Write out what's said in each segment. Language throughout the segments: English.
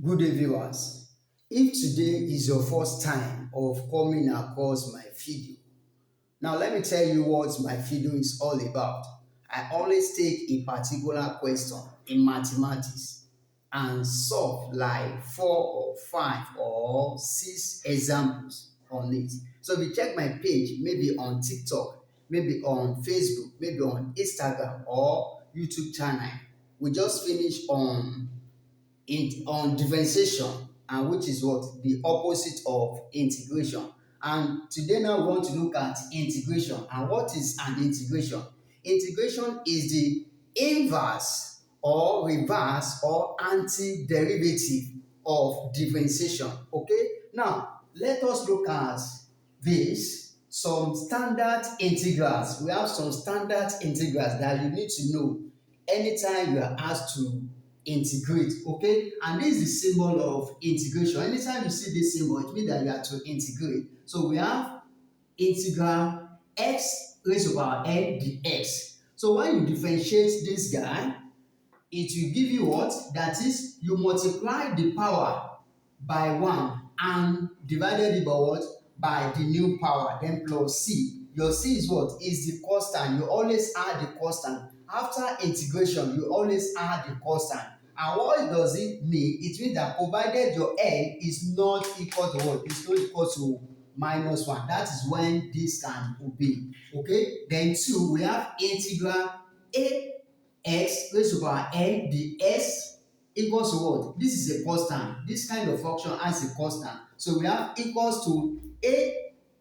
Good day, viewers. If today is your first time of coming across my video, now let me tell you what my video is all about. I always take a particular question in mathematics and solve like 4 or 5 or 6 examples on it. So if you check my page, maybe on TikTok, maybe on Facebook, maybe on Instagram or YouTube channel, we just finished on differentiation, and which is what the opposite of integration. And today now we want to look at integration. And what is an integration? Integration is the inverse or reverse or anti-derivative of differentiation. Okay, now let us look at this. Some standard integrals. We have some standard integrals that you need to know anytime you are asked to integrate. Okay, and this is the symbol of integration. Anytime you see this symbol, it means that you are to integrate. So we have integral x raised to the power n dx. So when you differentiate this guy, it will give you what? That is, you multiply the power by 1 and divided it by what? By the new power, then plus c. Your c is what? Is the constant. You always add the constant. After integration, you always add the constant. And what does it mean? It means that provided your n is not equal to what? It's not equal to minus 1. That is when this can obey. Okay? Then 2, we have integral a x raised to the power n dx equals to what? This is a constant. This kind of function has a constant. So we have equals to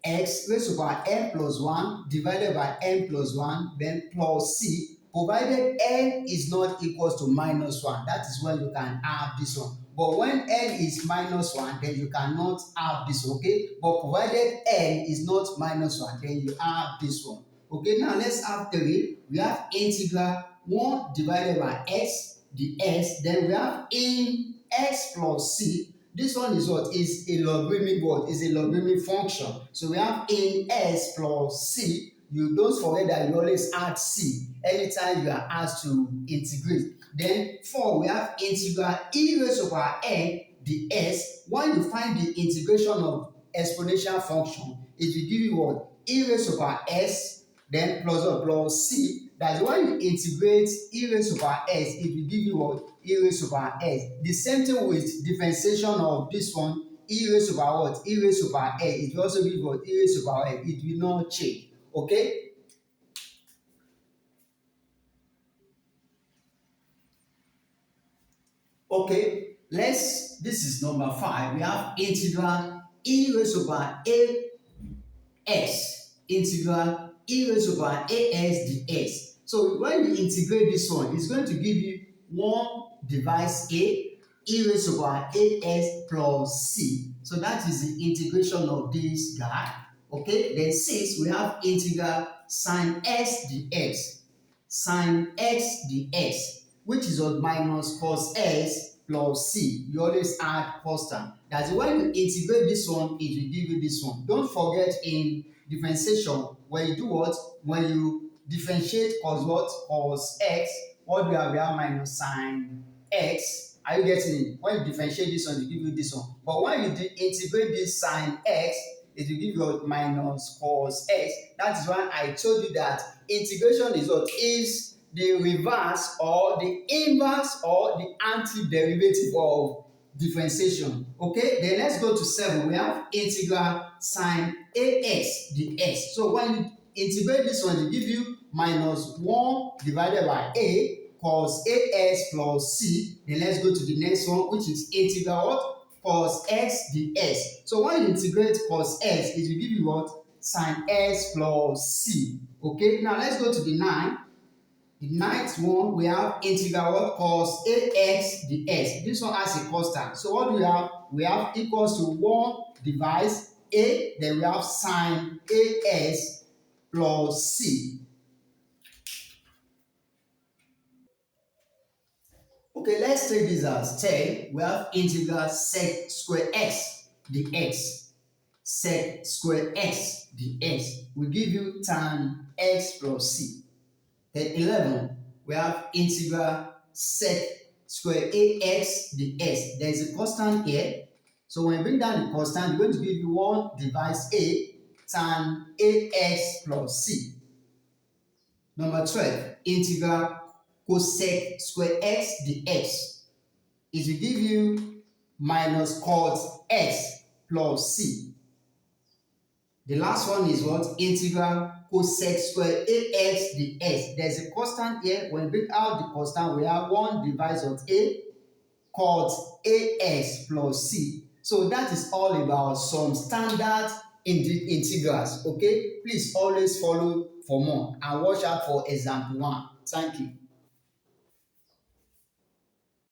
ax raised to the power n plus 1 divided by n plus 1, then plus c, provided n is not equals to minus 1. That is when you can have this one. But when n is minus 1, then you cannot have this, okay? But provided n is not minus 1, then you have this one. Okay, now let's have 3. We have integral 1 divided by x dx. Then we have in x plus c. This one is what? Is a logarithmic what? Is a logarithmic function. So we have in x plus c. You don't forget that you always add c anytime you are asked to integrate. Then 4, we have integral e raised to the power n dx. When you find the integration of exponential function, it will give you what? E raised to the power s, then plus what? Plus c. That's why you integrate e raised to the power s, it will give you what? E raised to the power s. The same thing with differentiation of this one, e raised to the power what? E raised to the power s. It will also give what? E raised to the power s. It will not change. Okay? Okay, this is number 5. We have integral e raised to the power as, integral e raised to the power as dx. So when you integrate this one, it's going to give you 1 divides e raised to the power as plus c. So that is the integration of this guy. Okay, then 6, we have integral sine x dx. Sine x dx, which is what? Minus cos s plus c. You always add constant. That's when you integrate this one, it will give you this one. Don't forget in differentiation, when you do what? When you differentiate cos what? Cos x, what do we have? We have minus sine x. Are you getting it? When you differentiate this one, it will give you this one. But when you integrate this sine x, it will give you minus cos x. That is why I told you that integration is what? Is the reverse or the inverse or the antiderivative of differentiation. Okay, then let's go to 7. We have integral sine ax dx. So when you integrate this one, it give you minus 1 divided by a cos as plus c. Then let's go to the next one, which is integral what? Cos x dx. So when you integrate cos x, it will give you what? Sine x plus c. Okay, now let's go to the 9. The ninth one, we have integral what? Cos ax dx. This one has a constant. So what do we have? We have equals to 1 divides a, then we have sine as plus c. Okay, let's take this as 10. We have integral sec square x dx. Sec square x dx will give you tan x plus c. Then 11, we have integral sec square ax dx. There is a constant here. So when you bring down the constant, it's going to give you 1 divides a tan ax plus c. Number 12, integral cosec square x dx. It will give you minus cot x plus c. The last one is what? Integral cosec square ax dx. There's a constant here. When we bring out the constant, we have 1 divides of a cot ax plus c. So that is all about some standard integrals. Okay, please always follow for more and watch out for example 1. Thank you.